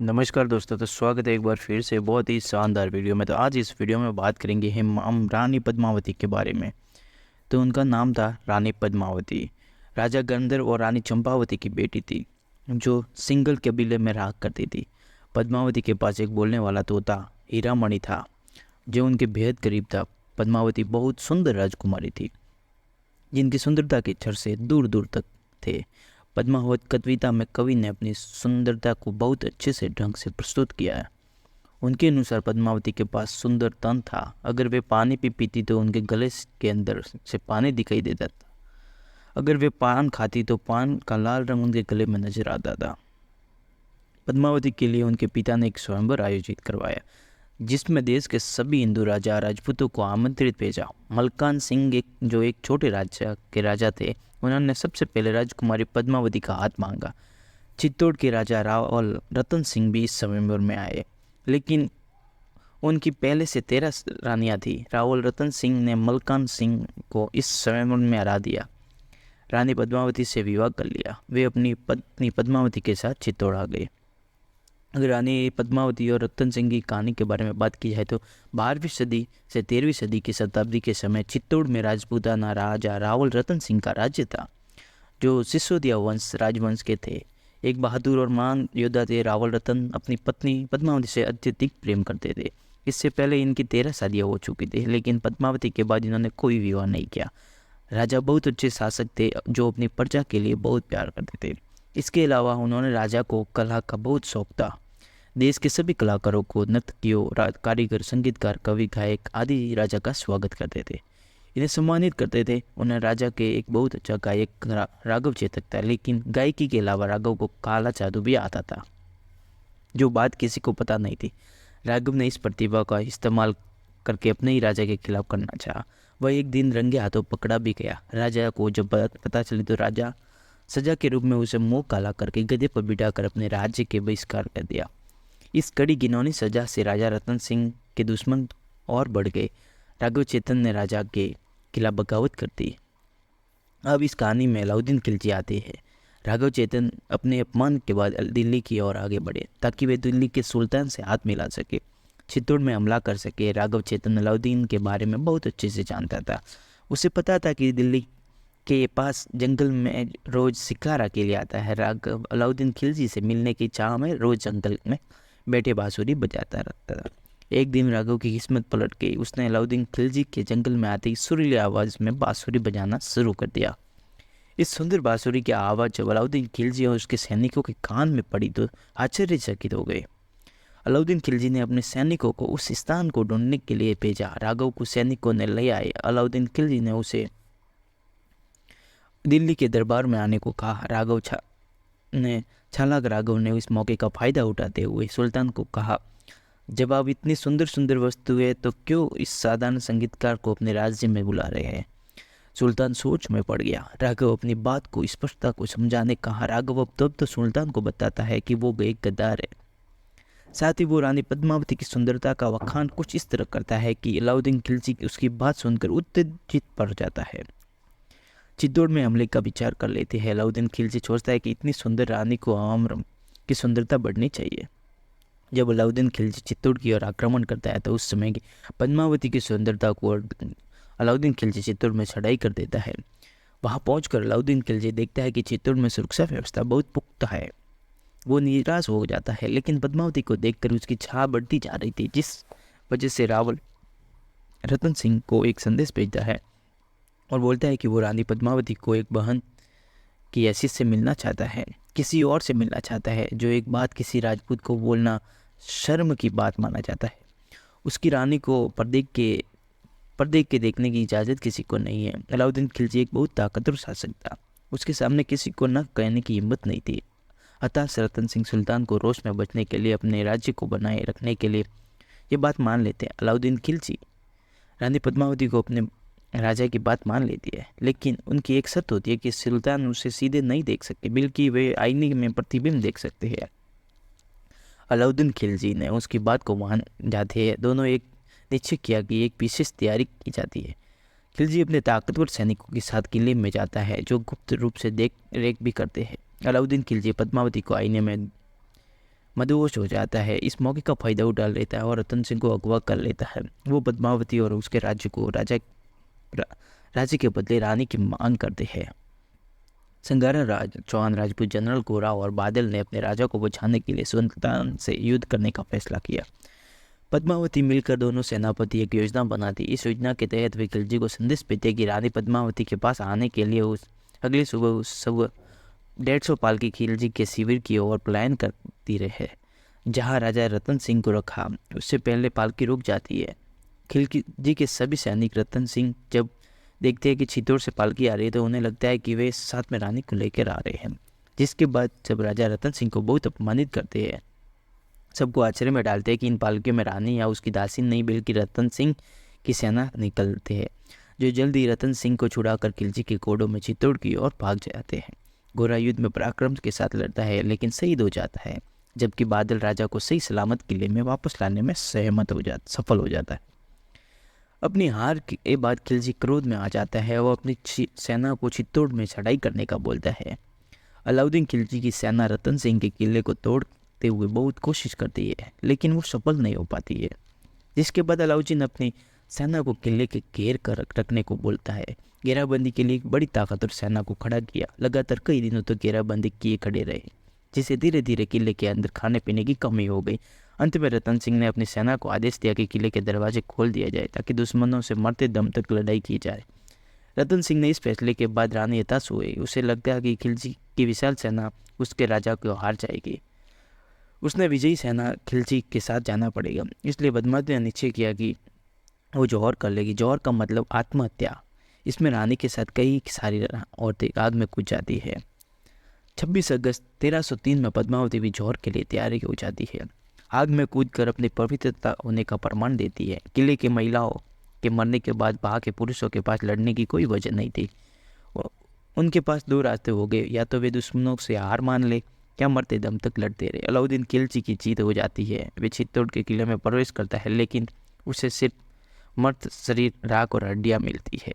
नमस्कार दोस्तों। तो स्वागत है एक बार फिर से बहुत ही शानदार वीडियो में। तो आज इस वीडियो में बात करेंगे हम रानी पद्मावती के बारे में। तो उनका नाम था रानी पद्मावती। राजा गंधर्व और रानी चंपावती की बेटी थी जो सिंघल कबीले में रहा करती थी। पद्मावती के पास एक बोलने वाला तोता हीरामणि था जो उनके बेहद करीब था। पद्मावती बहुत सुंदर राजकुमारी थी जिनकी सुंदरता के चर्चे दूर दूर तक थे। पद्मावत कविता में कवि ने अपनी सुंदरता को बहुत अच्छे से ढंग से प्रस्तुत किया है। उनके अनुसार पद्मावती के पास सुंदर तन था। अगर वे पानी भी पीती तो उनके गले के अंदर से पानी दिखाई देता था। अगर वे पान खाती तो पान का लाल रंग उनके गले में नजर आता था। पद्मावती के लिए उनके पिता ने एक स्वयंवर आयोजित करवाया जिसमें देश के सभी हिंदू राजा राजपूतों को आमंत्रित भेजा। मलकान सिंह जो एक छोटे राज्य के राजा थे, उन्होंने सबसे पहले राजकुमारी पद्मावती का हाथ मांगा। चित्तौड़ के राजा रावल रतन सिंह भी इस स्वयंवर में आए, लेकिन उनकी पहले से 13 रानियां थी। रावल रतन सिंह ने मलकान सिंह को इस स्वयंवर में हरा दिया। रानी पद्मावती से विवाह कर लिया। वे अपनी पत्नी पद्मावती के साथ चित्तौड़ आ गए। अगर रानी पद्मावती और रतन सिंह की कहानी के बारे में बात की जाए तो 12वीं सदी से 13वीं सदी की शताब्दी के समय चित्तौड़ में राजपूताना राजा रावल रतन सिंह का राज्य था जो सिसोदिया वंश राजवंश के थे। एक बहादुर और महान योद्धा थे। रावल रतन अपनी पत्नी पद्मावती से अत्यधिक प्रेम करते थे। इससे पहले इनकी 13 शादियाँ हो चुकी थी, लेकिन पद्मावती के बाद इन्होंने कोई विवाह नहीं किया। राजा बहुत अच्छे शासक थे जो अपनी प्रजा के लिए बहुत प्यार करते थे। इसके अलावा उन्होंने राजा को कला का बहुत शौक था। देश के सभी कलाकारों को, नर्तकियों, कारीगर, संगीतकार, कवि, गायक आदि राजा का स्वागत करते थे, इन्हें सम्मानित करते थे। उन्हें राजा के एक बहुत अच्छा गायक राघव चेतक था, लेकिन गायकी के अलावा राघव को काला जादू भी आता था जो बात किसी को पता नहीं थी। राघव ने इस प्रतिभा का इस्तेमाल करके अपने ही राजा के खिलाफ करना चाहा। वह एक दिन रंगे हाथों पकड़ा भी गया। राजा को जब पता चली तो राजा सजा के रूप में उसे मुंह काला करके गधे पर बिठाकर अपने राज्य के बहिष्कार कर दिया। इस कड़ी घिनौनी सजा से राजा रतन सिंह के दुश्मन और बढ़ गए। राघव चेतन ने राजा के खिलाफ बगावत कर दी। अब इस कहानी में अलाउद्दीन खिलजी आते हैं। राघव चेतन अपने अपमान के बाद दिल्ली की ओर आगे बढ़े ताकि वे दिल्ली के सुल्तान से हाथ मिला सके, चित्तौड़ में हमला कर सके। राघव चेतन अलाउद्दीन के बारे में बहुत अच्छे से जानता था। उसे पता था कि दिल्ली के पास जंगल में रोज शिकार अकेले आता है। राघव अलाउद्दीन खिलजी से मिलने की चाह में रोज जंगल में बैठे बांसुरी बजाता रहता था। एक दिन राघव की किस्मत पलट गई। उसने अलाउद्दीन खिलजी के जंगल में आते ही सुरीली आवाज़ में बांसुरी बजाना शुरू कर दिया। इस सुंदर बांसुरी की आवाज़ जब अलाउद्दीन खिलजी और उसके सैनिकों के कान में पड़ी तो आश्चर्यचकित हो गए। अलाउद्दीन खिलजी ने अपने सैनिकों को उस स्थान को ढूंढने के लिए भेजा। राघव को सैनिकों ने ले आए। अलाउद्दीन खिलजी ने उसे दिल्ली के दरबार में आने को कहा। चालाक राघव ने इस मौके का फायदा उठाते हुए सुल्तान को कहा, जब आप इतनी सुंदर सुंदर वस्तुएं तो क्यों इस साधारण संगीतकार को अपने राज्य में बुला रहे हैं। सुल्तान सोच में पड़ गया। राघव अपनी बात को स्पष्टता को समझाने कहा। राघव अब तब तो सुल्तान को बताता है कि वो एक गद्दार है। साथ ही वो रानी पद्मावती की सुंदरता का वखान कुछ इस तरह करता है कि अलाउद्दीन खिलजी उसकी बात सुनकर उत्तेजित पड़ जाता है। चित्तौड़ में हमले का विचार कर लेते हैं। अलाउद्दीन खिलजी सोचता है कि इतनी सुंदर रानी को आवाम की सुंदरता बढ़नी चाहिए। जब अलाउद्दीन खिलजी चित्तौड़ की ओर आक्रमण करता है तो उस समय की पद्मावती की सुंदरता को अलाउद्दीन खिलजी चित्तौड़ में चढ़ाई कर देता है। वहां पहुंचकर अलाउद्दीन खिलजी देखता है कि चित्तौड़ में सुरक्षा व्यवस्था बहुत पुख्ता है। वो निराश हो जाता है, लेकिन पद्मावती को देखकर उसकी छाप बढ़ती जा रही थी, जिस वजह से रावल रतन सिंह को एक संदेश भेजता है और बोलता है कि वो रानी पद्मावती को एक बहन की हैसियत से मिलना चाहता है, किसी और से मिलना चाहता है। जो एक बात किसी राजपूत को बोलना शर्म की बात माना जाता है, उसकी रानी को पर्दे के देखने की इजाज़त किसी को नहीं है। अलाउद्दीन खिलजी एक बहुत ताकतवर शासक था। उसके सामने किसी को न कहने की हिम्मत नहीं थी। हताश रतन सिंह सुल्तान को रोष में बचने के लिए, अपने राज्य को बनाए रखने के लिए ये बात मान लेते हैं। अलाउद्दीन खिलजी रानी पद्मावती को अपने राजा की बात मान लेती है, लेकिन उनकी एक शर्त होती है कि सुल्तान उसे सीधे नहीं देख सकते, बल्कि वे आईने में प्रतिबिंब देख सकते हैं। अलाउद्दीन खिलजी ने उसकी बात को मान जाते हैं। दोनों एक निश्चय किया कि एक विशेष तैयारी की जाती है। खिलजी अपने ताकतवर सैनिकों के साथ किले में जाता है जो गुप्त रूप से देख रेख भी करते हैं। अलाउद्दीन खिलजी पद्मावती को आईने में मदहोश हो जाता है। इस मौके का फायदा उठा लेता है और रतन सिंह को अगवा कर लेता है। वो पद्मावती और उसके राज्य को राज्य के बदले रानी की मांग करते हैं। संगारा राज, चौहान राजपूत जनरल गोरा और बादल ने अपने राजा को बचाने के लिए सुल्तान से युद्ध करने का फैसला किया। पद्मावती मिलकर दोनों सेनापति एक योजना बनाती। इस योजना के तहत वे खिलजी को संदेश भेजते कि रानी पद्मावती के पास आने के लिए अगली सुबह 150 पालकी खिलजी के शिविर की ओर पलायन करती रहे। जहां राजा रतन सिंह को रखा, उससे पहले पालकी रुक जाती है। खिलजी के सभी सैनिक रतन सिंह जब देखते हैं कि चित्तौड़ से पालकी आ रही है तो उन्हें लगता है कि वे साथ में रानी को लेकर आ रहे हैं। जिसके बाद जब राजा रतन सिंह को बहुत अपमानित करते हैं, सबको आश्चर्य में डालते हैं कि इन पालकियों में रानी या उसकी दासी नहीं बल्कि रतन सिंह की सेना निकलते हैं, जो जल्द ही रतन सिंह को छुड़ाकर खिलजी के घोड़ों में चित्तौड़ की ओर भाग जाते हैं। गोरा युद्ध में पराक्रम के साथ लड़ता है लेकिन शहीद हो जाता है, जबकि बादल राजा को सही सलामत किले में वापस लाने में सफल हो जाता है। अपनी हार के बाद खिलजी क्रोध में आ जाता है और अपनी सेना को चित्तौड़ में चढ़ाई करने का बोलता है। अलाउद्दीन खिलजी की सेना रतन सिंह के किले को तोड़ते हुए बहुत कोशिश करती है लेकिन वो सफल नहीं हो पाती है। जिसके बाद अलाउद्दीन अपनी सेना को किले के घेर कर रखने को बोलता है। घेराबंदी के लिए एक बड़ी ताकतवर सेना को खड़ा किया। लगातार कई दिनों तक घेराबंदी किए खड़े रहे, जिससे धीरे धीरे किले के अंदर खाने पीने की कमी हो गई। अंत में रतन सिंह ने अपनी सेना को आदेश दिया कि किले के दरवाजे खोल दिया जाए ताकि दुश्मनों से मरते दम तक लड़ाई की जाए। रतन सिंह ने इस फैसले के बाद रानी हताश हुई। उसे लगता है कि खिलजी की विशाल सेना उसके राजा को हार जाएगी। उसने विजयी सेना खिलजी के साथ जाना पड़ेगा, इसलिए पद्मावती ने निश्चय किया कि वो जौहर कर लेगी। जौहर का मतलब आत्महत्या। इसमें रानी के साथ कई सारी औरतें आग में कूद जाती है। 26 अगस्त 1303 में पद्मावती भी जौहर के लिए तैयारी हो जाती है। आग में कूदकर अपनी पवित्रता होने का प्रमाण देती है। किले की महिलाओं के मरने के बाद वहाँ के पुरुषों के पास लड़ने की कोई वजह नहीं थी। उनके पास दो रास्ते हो गए, या तो वे दुश्मनों से हार मान ले या मरते दम तक लड़ते रहे। अलाउद्दीन खिलजी की जीत हो जाती है। वे चित्तौड़ के किले में प्रवेश करता है लेकिन उसे सिर्फ मर्द शरीर, राख और हड्डियाँ मिलती है।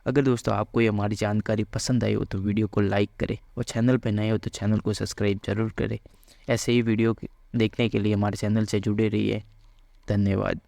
अगर दोस्तों आपको ये हमारी जानकारी पसंद आई हो तो वीडियो को लाइक करें और चैनल पर नए हो तो चैनल को सब्सक्राइब जरूर करें। ऐसे ही वीडियो देखने के लिए हमारे चैनल से जुड़े रहिए। धन्यवाद।